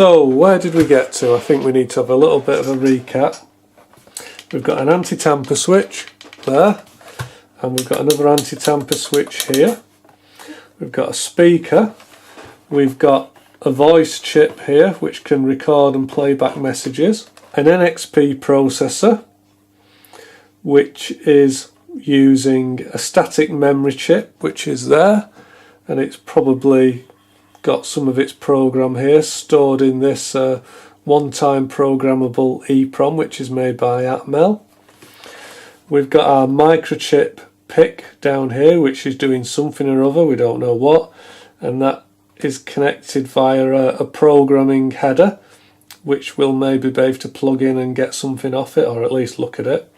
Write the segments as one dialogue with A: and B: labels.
A: So where did we get to? I think we need to have a little bit of a recap. We've got an anti-tamper switch there, and we've got another anti-tamper switch here. We've got a speaker, we've got a voice chip here which can record and play back messages, an NXP processor which is using a static memory chip which is there, and it's probably got some of its program here stored in this one-time programmable EEPROM which is made by Atmel. We've got our microchip PIC down here which is doing something or other, we don't know what, and that is connected via a programming header which we'll maybe be able to plug in and get something off it, or at least look at it.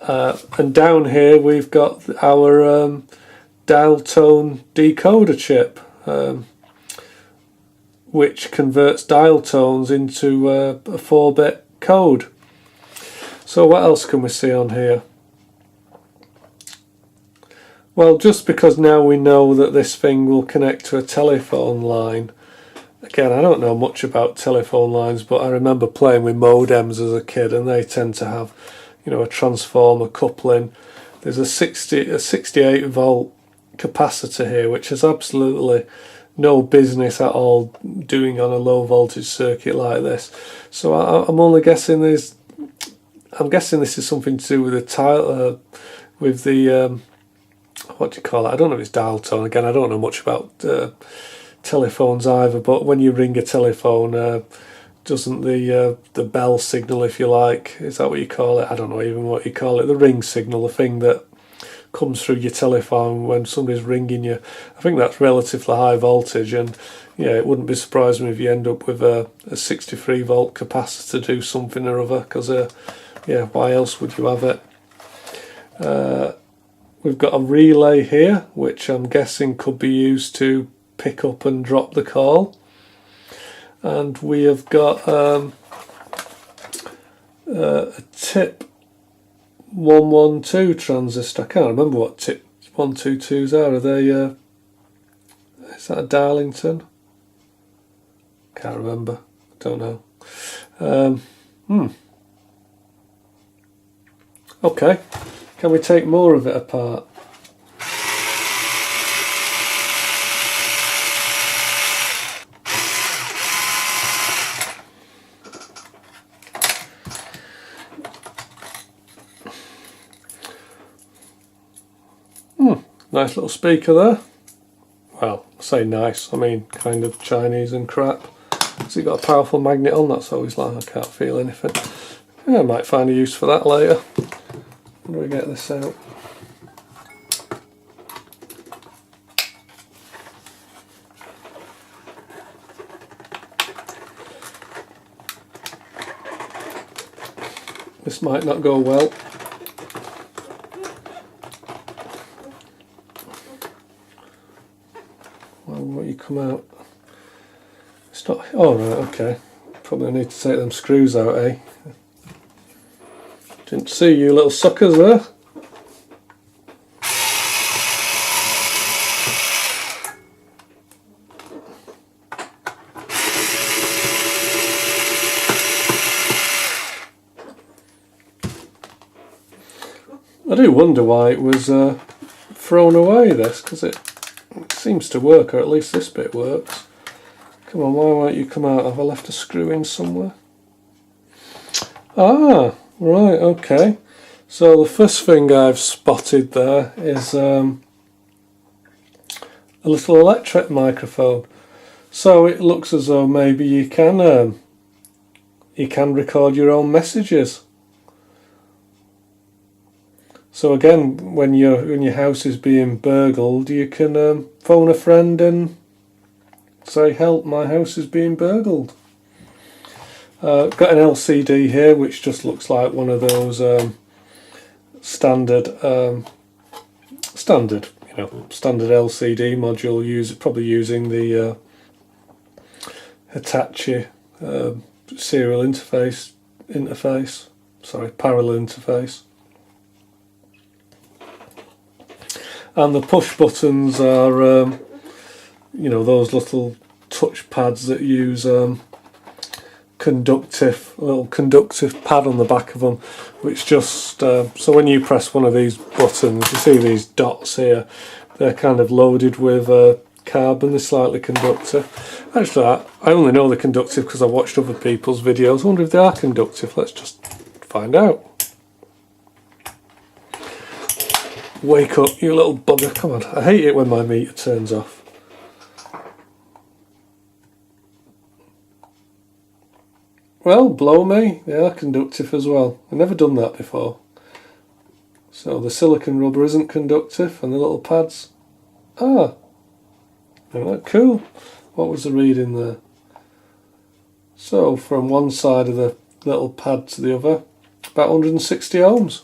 A: And down here we've got our dial tone decoder chip which converts dial tones into a 4-bit code. So what else can we see on here? Well, just because now we know that this thing will connect to a telephone line. Again, I don't know much about telephone lines, but I remember playing with modems as a kid, and they tend to have, you know, a transformer coupling. There's a 68 volt capacitor here, which has absolutely no business at all doing on a low voltage circuit like this. So I'm only guessing I'm guessing this is something to do with the tile, with the what do you call it? I don't know if it's dial tone. Again, I don't know much about telephones either. But when you ring a telephone, doesn't the bell signal, if you like, is that what you call it? I don't know even what you call it. The ring signal, the thing that comes through your telephone when somebody's ringing you. I think that's relatively high voltage, and yeah, it wouldn't be surprising if you end up with a 63 volt capacitor to do something or other, because yeah, why else would you have it? We've got a relay here which I'm guessing could be used to pick up and drop the call, and we have got a tip 112 transistor. I can't remember what tip 122s are. Are they is that a Darlington? Can't remember, don't know. Okay, can we take more of it apart? Nice little speaker there. Well, I say nice, I mean kind of Chinese and crap. Has it got a powerful magnet on? That's always like, I can't feel anything. Yeah, I might find a use for that later. How do we get this out? This might not go well. Why won't you come out? It's not. Oh right, okay. Probably need to take them screws out, eh? Didn't see you little suckers there. I do wonder why it was thrown away, this, because it seems to work, or at least this bit works. Come on, why won't you come out? Have I left a screw in somewhere? Ah, right, okay. So the first thing I've spotted there is a little electret microphone. So it looks as though maybe you can record your own messages. So again, when your house is being burgled, you can phone a friend and say, "Help! My house is being burgled." Got an LCD here, which just looks like one of those standard standard LCD module. Probably using the Hitachi serial interface. Sorry, parallel interface. And the push buttons are, you know, those little touch pads that use little conductive pad on the back of them, which just so when you press one of these buttons, you see these dots here, they're kind of loaded with carbon. They're slightly conductive. Actually, I only know they're conductive because I watched other people's videos. I wonder if they are conductive. Let's just find out. Wake up, you little bugger. Come on, I hate it when my meter turns off. Well, blow me, they are conductive as well. I've never done that before. So the silicone rubber isn't conductive and the little pads are. Isn't that cool? What was the reading there? So from one side of the little pad to the other, about 160 ohms.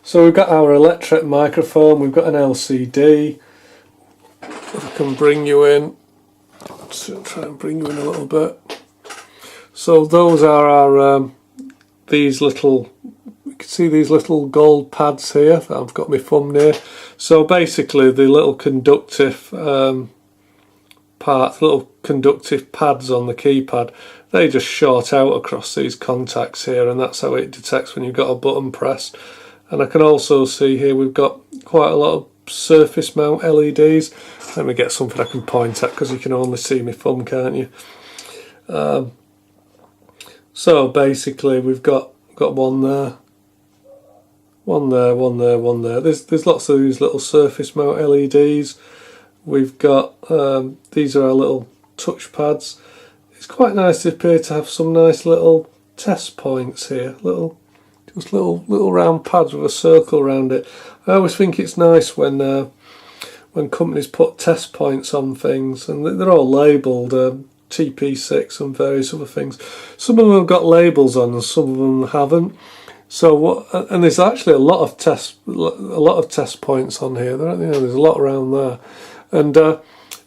A: So we've got our electret microphone, we've got an LCD. If I can bring you in, let's try and bring you in a little bit. So those are our, these little, you can see these little gold pads here that I've got my thumb near. So basically the little conductive little conductive pads on the keypad, they just short out across these contacts here, and that's how it detects when you've got a button pressed. And I can also see here we've got quite a lot of surface mount LEDs. Let me get something I can point at because you can only see my thumb, can't you? So basically we've got one there, one there, one there, one there. There's lots of these little surface mount LEDs. We've got these are our little touch pads. It's quite nice to appear to have some nice little test points here, just little round pads with a circle around it. I always think it's nice when companies put test points on things, and they're all labelled TP6 and various other things. Some of them have got labels on, and some of them haven't. So and there's actually a lot of test points on here. There's a lot around there, and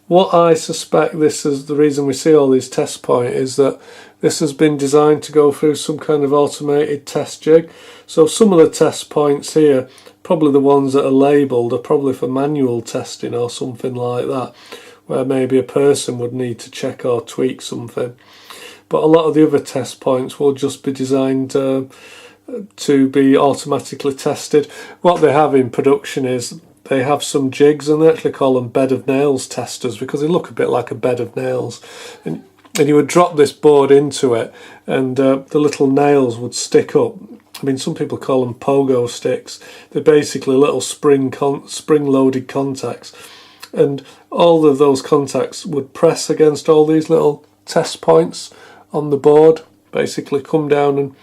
A: what I suspect this is the reason we see all these test points is that this has been designed to go through some kind of automated test jig. So some of the test points here, probably the ones that are labelled, are probably for manual testing or something like that, where maybe a person would need to check or tweak something. But a lot of the other test points will just be designed to be automatically tested. What they have in production is they have some jigs, and they actually call them bed of nails testers because they look a bit like a bed of nails. And you would drop this board into it, and the little nails would stick up. I mean, some people call them pogo sticks. They're basically little spring-loaded contacts, and all of those contacts would press against all these little test points on the board. Basically, come down and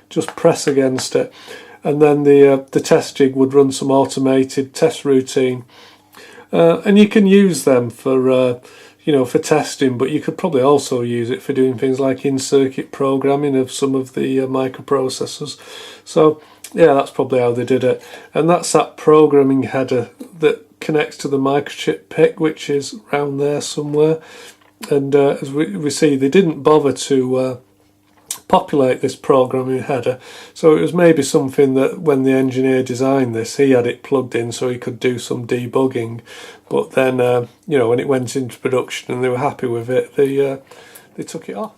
A: just press against it, and then the test jig would run some automated test routine, and you can use them for for testing, but you could probably also use it for doing things like in-circuit programming of some of the microprocessors. So yeah, that's probably how they did it. And that's that programming header that connects to the microchip PIC, which is around there somewhere. And as we see, they didn't bother to populate this programming header, so it was maybe something that when the engineer designed this, he had it plugged in so he could do some debugging. But then when it went into production and they were happy with it, they took it off.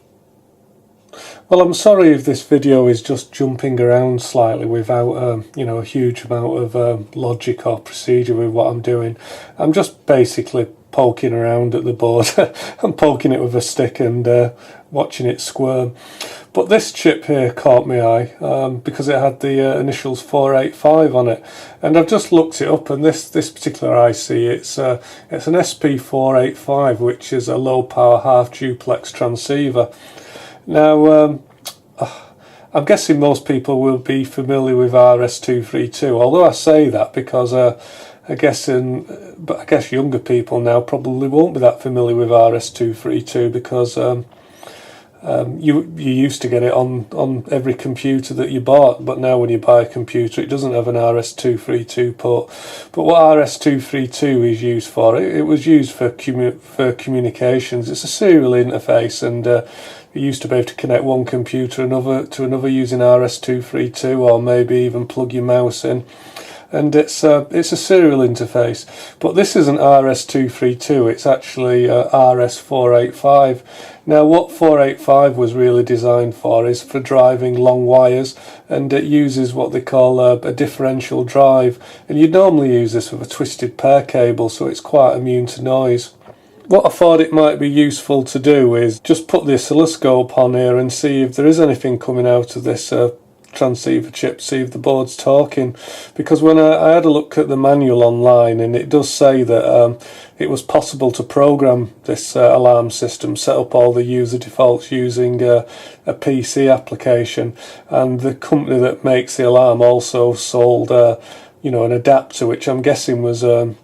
A: Well, I'm sorry if this video is just jumping around slightly without a huge amount of logic or procedure with what I'm doing. I'm just basically poking around at the board. I'm poking it with a stick and watching it squirm. But this chip here caught my eye because it had the initials 485 on it, and I've just looked it up, and this particular IC, it's an SP485, which is a low power half duplex transceiver. Now I'm guessing most people will be familiar with RS-232, although I say that because I guess younger people now probably won't be that familiar with RS-232 because you used to get it on every computer that you bought, but now when you buy a computer it doesn't have an RS-232 port. But what RS-232 is used for, it was used for communications. It's a serial interface, and you used to be able to connect one computer to another using RS-232, or maybe even plug your mouse in. and it's a serial interface. But this isn't RS232, it's actually RS485. Now what 485 was really designed for is for driving long wires, and it uses what they call a differential drive, and you'd normally use this with a twisted pair cable, so it's quite immune to noise. What I thought it might be useful to do is just put the oscilloscope on here and see if there is anything coming out of this transceiver chip, see if the board's talking, because when I had a look at the manual online, and it does say that it was possible to program this alarm system, set up all the user defaults using a PC application, and the company that makes the alarm also sold an adapter, which I'm guessing was a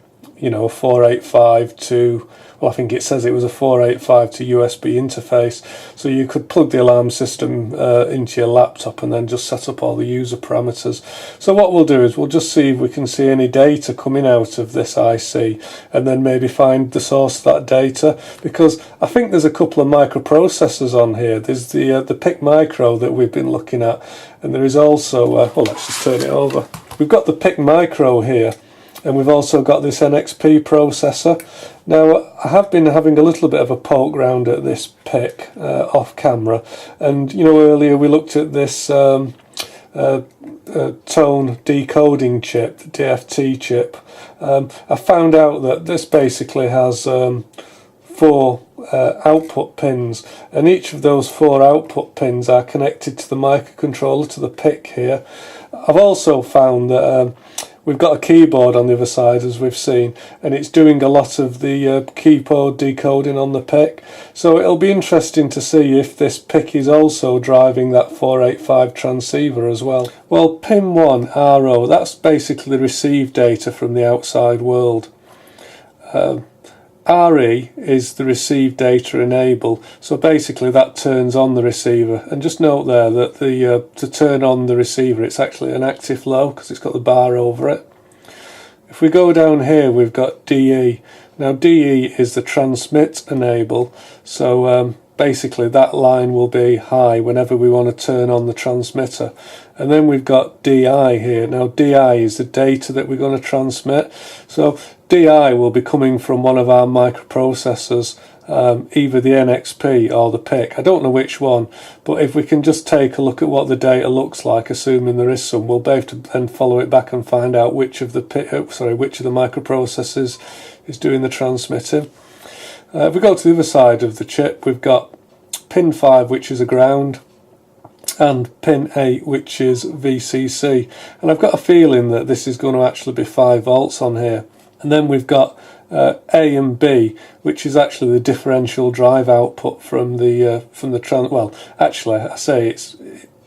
A: 485 to, well, I think it says it was a 485 to USB interface, so you could plug the alarm system into your laptop and then just set up all the user parameters. So what we'll do is we'll just see if we can see any data coming out of this IC, and then maybe find the source of that data, because I think there's a couple of microprocessors on here. There's the PIC Micro that we've been looking at, and there is also, well, let's just turn it over. We've got the PIC Micro here, and we've also got this NXP processor. Now I have been having a little bit of a poke round at this PIC off camera, and earlier we looked at this tone decoding chip, the DFT chip. I found out that this basically has 4 output pins, and each of those 4 output pins are connected to the microcontroller, to the PIC here. I've also found that we've got a keyboard on the other side, as we've seen, and it's doing a lot of the keyboard decoding on the PIC. So it'll be interesting to see if this PIC is also driving that 485 transceiver as well. Well, pin 1, RO, that's basically the received data from the outside world. RE is the receive data enable, so basically that turns on the receiver. And just note there that to turn on the receiver, it's actually an active low because it's got the bar over it. If we go down here, we've got DE. Now DE is the transmit enable, so basically that line will be high whenever we want to turn on the transmitter. And then we've got DI here. Now DI is the data that we're going to transmit. So DI will be coming from one of our microprocessors, either the NXP or the PIC. I don't know which one, but if we can just take a look at what the data looks like, assuming there is some, we'll be able to then follow it back and find out which of the which of the microprocessors is doing the transmitting. If we go to the other side of the chip, we've got pin 5, which is a ground, and pin 8, which is VCC. And I've got a feeling that this is going to actually be 5 volts on here. And then we've got A and B, which is actually the differential drive output from the well, actually I say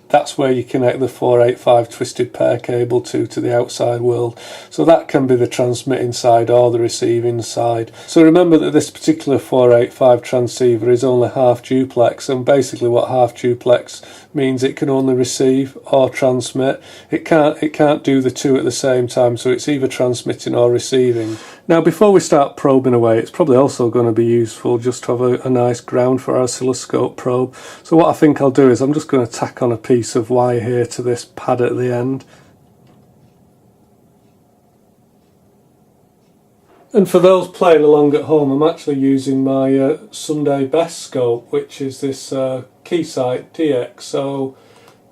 A: that's where you connect the 485 twisted pair cable to the outside world. So that can be the transmitting side or the receiving side. So remember that this particular 485 transceiver is only half duplex, and basically what half duplex means, it can only receive or transmit. It can't do the two at the same time, so it's either transmitting or receiving. Now before we start probing away, it's probably also going to be useful just to have a nice ground for our oscilloscope probe. So what I think I'll do is I'm just going to tack on a piece of wire here to this pad at the end. And for those playing along at home, I'm actually using my Sunday Best scope, which is this Keysight DxO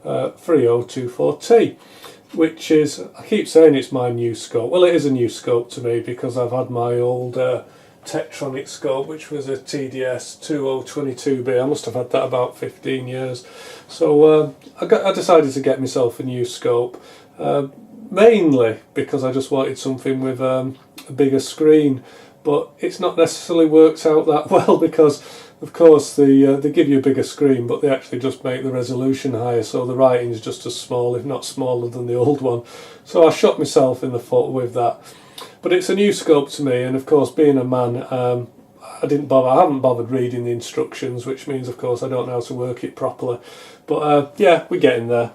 A: 3024T, which is, I keep saying it's my new scope. Well, it is a new scope to me because I've had my old Tektronix scope, which was a TDS 2022B. I must have had that about 15 years. So I decided to get myself a new scope, mainly because I just wanted something with a bigger screen. But it's not necessarily worked out that well because, of course, they give you a bigger screen, but they actually just make the resolution higher, so the writing's just as small, if not smaller, than the old one. So I shot myself in the foot with that. But it's a new scope to me, and of course, being a man, I haven't bothered reading the instructions, which means, of course, I don't know how to work it properly. But yeah, we're getting there.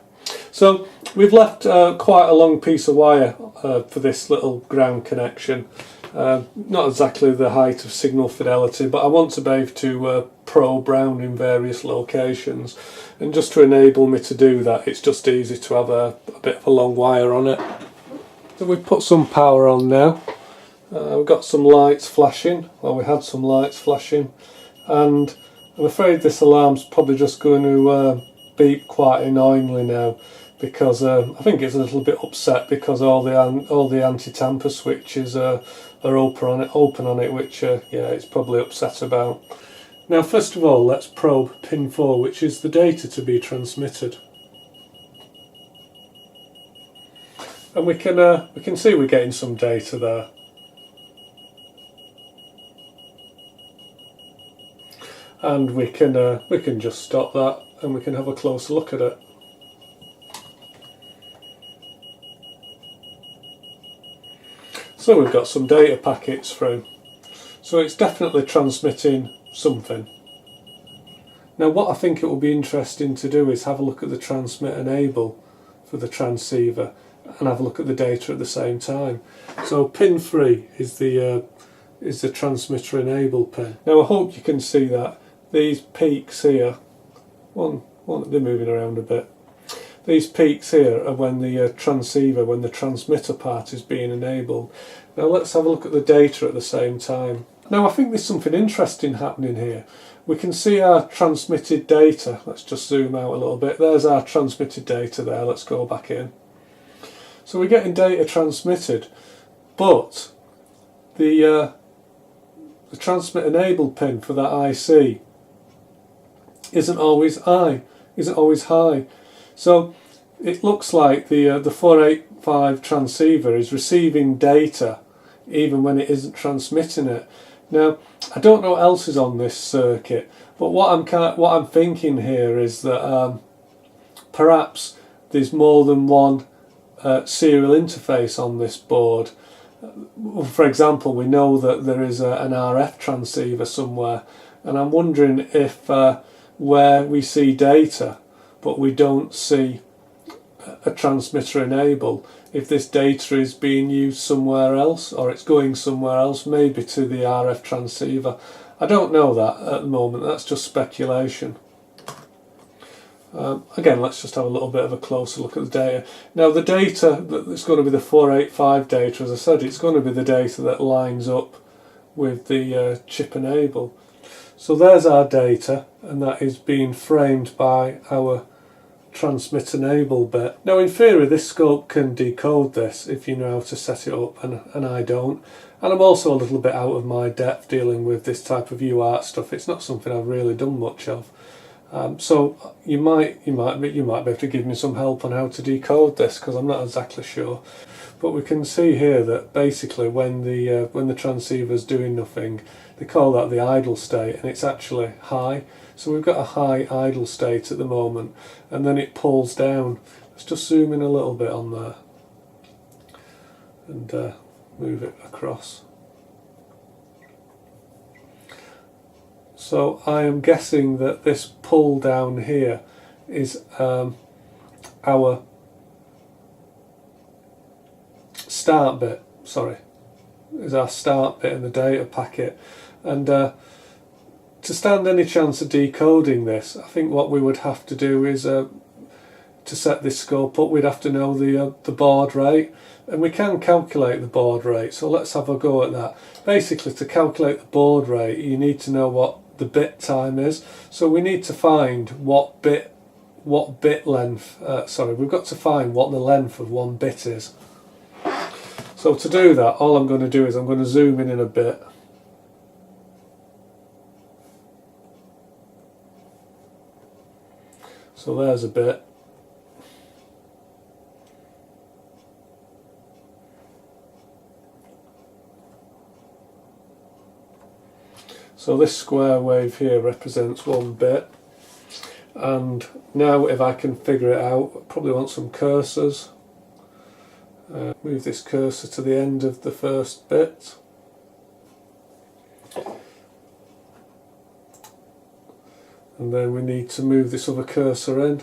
A: So we've left quite a long piece of wire for this little ground connection. Not exactly the height of signal fidelity, but I want to be able to probe round in various locations, and just to enable me to do that, it's just easy to have a bit of a long wire on it. So we've put some power on now. We've got some lights flashing, well, we had some lights flashing, and I'm afraid this alarm's probably just going to beep quite annoyingly now, because I think it's a little bit upset because all the anti-tamper switches are open on it, which yeah, it's probably upset about. Now, first of all, let's probe pin 4, which is the data to be transmitted, and we can see we're getting some data there. And we can just stop that and we can have a closer look at it. So we've got some data packets through. So it's definitely transmitting something. Now what I think it will be interesting to do is have a look at the transmit enable for the transceiver and have a look at the data at the same time. So pin 3 is the transmitter enable pin. Now I hope you can see that. These peaks here, they're moving around a bit. These peaks here are when the transceiver, when the transmitter part is being enabled. Now let's have a look at the data at the same time. Now I think there's something interesting happening here. We can see our transmitted data. Let's just zoom out a little bit. There's our transmitted data there. Let's go back in. So we're getting data transmitted, but the transmit enable pin for that IC isn't always high. So it looks like the 485 transceiver is receiving data even when it isn't transmitting it. Now I don't know what else is on this circuit, but what I'm thinking here is that perhaps there's more than one serial interface on this board. For example, we know that there is an RF transceiver somewhere, and I'm wondering if where we see data but we don't see a transmitter enable, if this data is being used somewhere else or it's going somewhere else, maybe to the RF transceiver. I don't know that at the moment, that's just speculation. Again, let's just have a little bit of a closer look at the data. Now the data that's going to be the 485 data, as I said, it's going to be the data that lines up with the chip enable. So there's our data, and that is being framed by our transmit enable bit. Now in theory this scope can decode this if you know how to set it up, and I don't. And I'm also a little bit out of my depth dealing with this type of UART stuff. It's not something I've really done much of. So you might be able to give me some help on how to decode this, because I'm not exactly sure. But we can see here that basically when the transceiver's doing nothing, they call that the idle state, and it's actually high. So we've got a high idle state at the moment, and then it pulls down. Let's just zoom in a little bit on there and move it across. So I am guessing that this pull down here is our start bit, is our start bit in the data packet. And to stand any chance of decoding this, I think what we would have to do is to set this scope up, we'd have to know the baud rate, and we can calculate the baud rate, so let's have a go at that. Basically, to calculate the baud rate you need to know what the bit time is, so we need to find what bit length, we've got to find what the length of one bit is. So to do that, all I'm going to do is I'm going to zoom in a bit. So there's a bit. So this square wave here represents one bit. And now if I can figure it out, I probably want some cursors. Move this cursor to the end of the first bit. And then we need to move this other cursor in.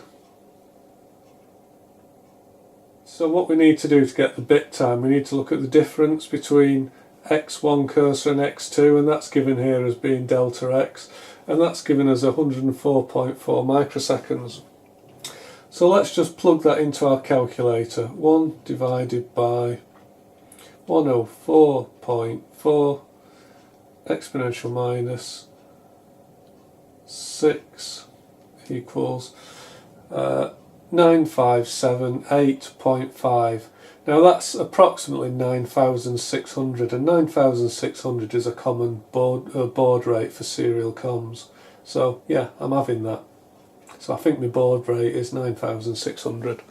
A: So what we need to do to get the bit time, we need to look at the difference between x1 cursor and x2, and that's given here as being delta x, and that's given us 104.4 microseconds. So let's just plug that into our calculator. 1 divided by 104.4 exponential minus 6 equals 9578.5. Now that's approximately 9,600, and 9,600 is a common baud rate for serial comms. So yeah, I'm having that. So I think my baud rate is 9,600.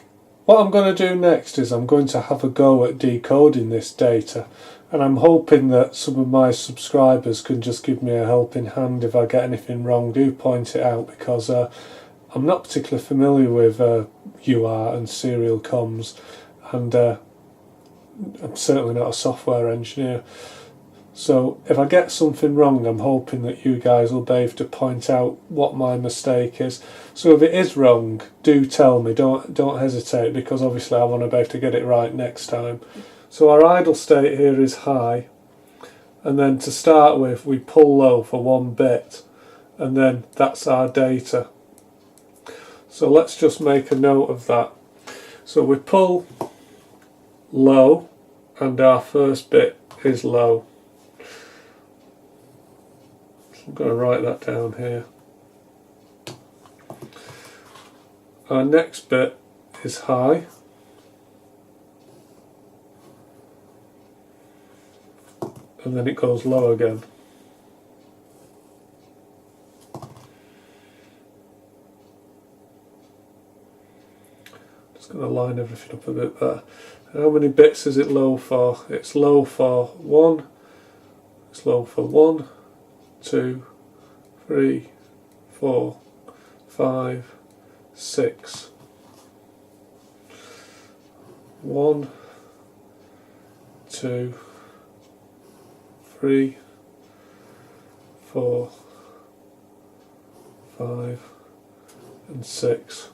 A: What I'm going to do next is I'm going to have a go at decoding this data, and I'm hoping that some of my subscribers can just give me a helping hand. If I get anything wrong, do point it out, because I'm not particularly familiar with UART and serial comms, and I'm certainly not a software engineer. So if I get something wrong, I'm hoping that you guys will be able to point out what my mistake is. So if it is wrong, do tell me, don't hesitate, because obviously I want to be able to get it right next time. So our idle state here is high, and then to start with we pull low for 1 bit, and then that's our data. So let's just make a note of that. So we pull low, and our first bit is low. I'm going to write that down here. Our next bit is high, and then it goes low again. Just going to line everything up a bit better. How many bits is it low for? It's low for 1. It's low for 1, 2, 3, 4, 5, 6. 1, 2, 3, 4, 5, and 6.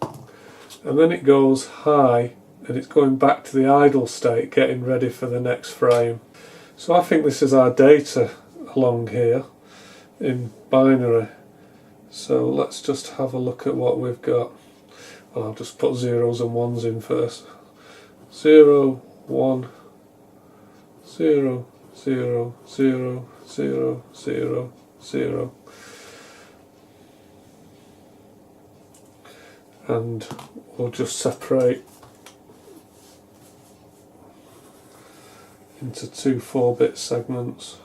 A: And then it goes high, and it's going back to the idle state, getting ready for the next frame. So I think this is our data along here in binary. So let's just have a look at what we've got. Well, I'll just put zeros and ones in first. 0, 1, 0, 0, 0, 0, 0, 0. And we'll just separate into 2 4-bit segments.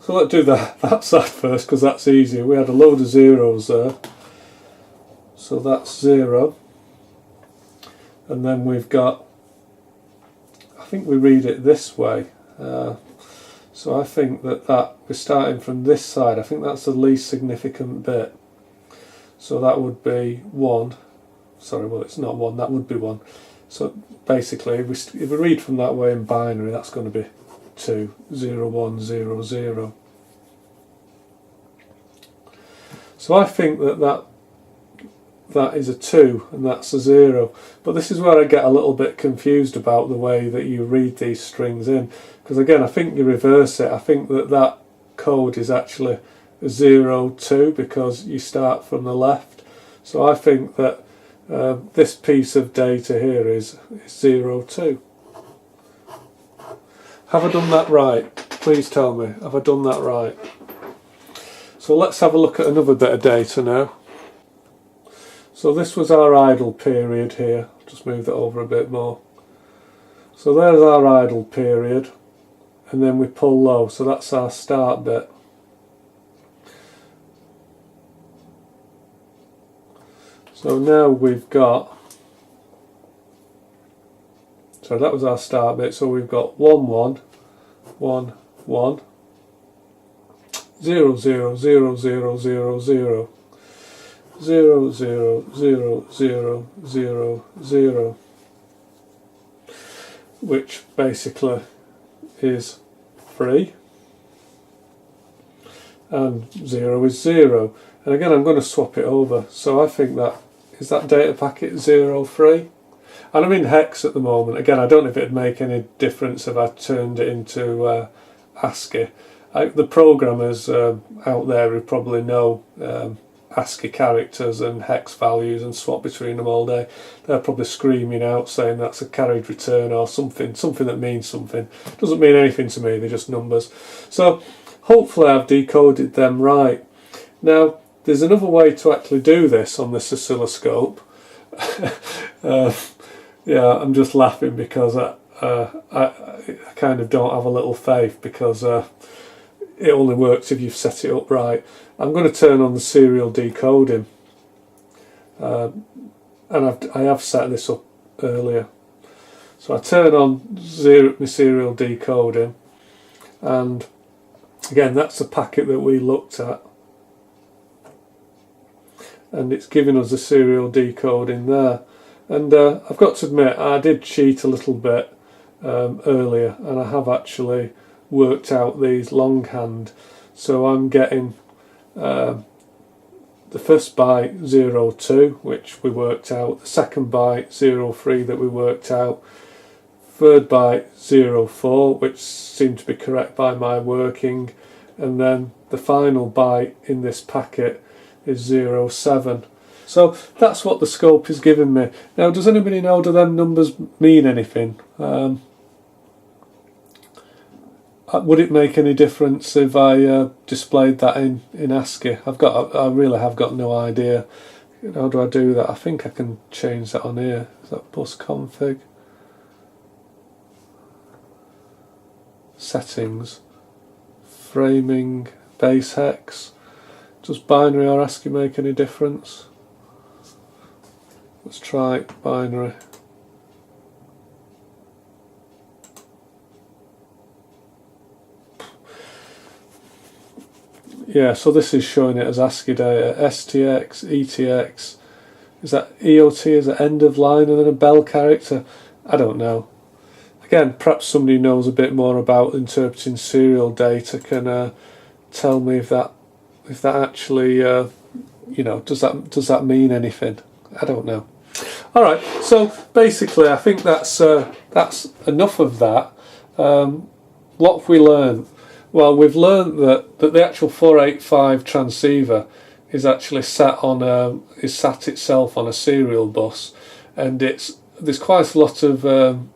A: So let's do that side first, because that's easier. We had a load of zeros there. So that's 0. And then we've got, I think we read it this way. So I think that we're starting from this side. I think that's the least significant bit. So that would be 1. Sorry, well it's not 1, that would be 1. So basically if we read from that way in binary, that's going to be 2, 0, 1, 0, 0. So I think that is a 2 and that's a 0. But this is where I get a little bit confused about the way that you read these strings in. Because again, I think you reverse it. I think that code is actually 0, 2, because you start from the left. So I think that this piece of data here is 0, 2. Have I done that right? Please tell me, have I done that right? So let's have a look at another bit of data now. So this was our idle period here. Just move that over a bit more. So there's our idle period, and then we pull low, so that's our start bit. So now we've got, so that was our start bit, so we've got 1, 1, 1, 1, 0, 0, 0, 0, 0, 0, 0, 0, 0, 0, 0, 0, which basically is 3, and 0 is 0. And again, I'm going to swap it over. So I think is that data packet 03? And I'm in hex at the moment. Again, I don't know if it'd make any difference if I turned it into ASCII. The programmers out there who probably know ASCII characters and hex values and swap between them all day. They're probably screaming out saying that's a carried return or something that means something. Doesn't mean anything to me, they're just numbers. So hopefully I've decoded them right. Now there's another way to actually do this on this oscilloscope. Yeah, I'm just laughing because I kind of don't have a little faith, because it only works if you've set it up right. I'm going to turn on the serial decoding, and I have set this up earlier. So I turn on my serial decoding, and again that's the packet that we looked at, and it's giving us the serial decoding there. And I've got to admit, I did cheat a little bit earlier, and I have actually worked out these longhand. So I'm getting the first byte 02, which we worked out, the second byte 03 that we worked out, third byte 04, which seemed to be correct by my working, and then the final byte in this packet is 07. So that's what the scope is giving me. Now, does anybody know, do them numbers mean anything? Would it make any difference if I displayed that in ASCII? I really have got no idea. How do I do that? I think I can change that on here. Is that bus config? Settings. Framing. Base hex. Does binary or ASCII make any difference? Let's try binary. Yeah, so this is showing it as ASCII data. STX, ETX, is that EOT, is it end of line and then a bell character? I don't know. Again, perhaps somebody who knows a bit more about interpreting serial data can tell me if that actually, you know, does that mean anything? I don't know. All right, so basically, I think that's enough of that. What have we learned? Well, we've learned that the actual 485 transceiver is actually sat itself on a serial bus, and there's quite a lot of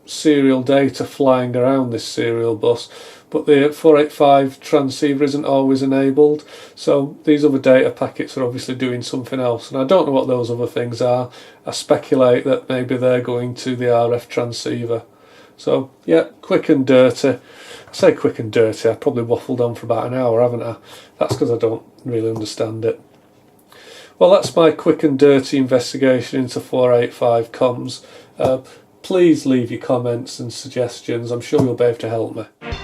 A: serial data flying around this serial bus, but the 485 transceiver isn't always enabled, so these other data packets are obviously doing something else, and I don't know what those other things are. I speculate that maybe they're going to the RF transceiver. So yeah, quick and dirty. I say quick and dirty, I probably waffled on for about an hour, haven't I? That's because I don't really understand it. Well, that's my quick and dirty investigation into 485 comms. Please leave your comments and suggestions. I'm sure you'll be able to help me.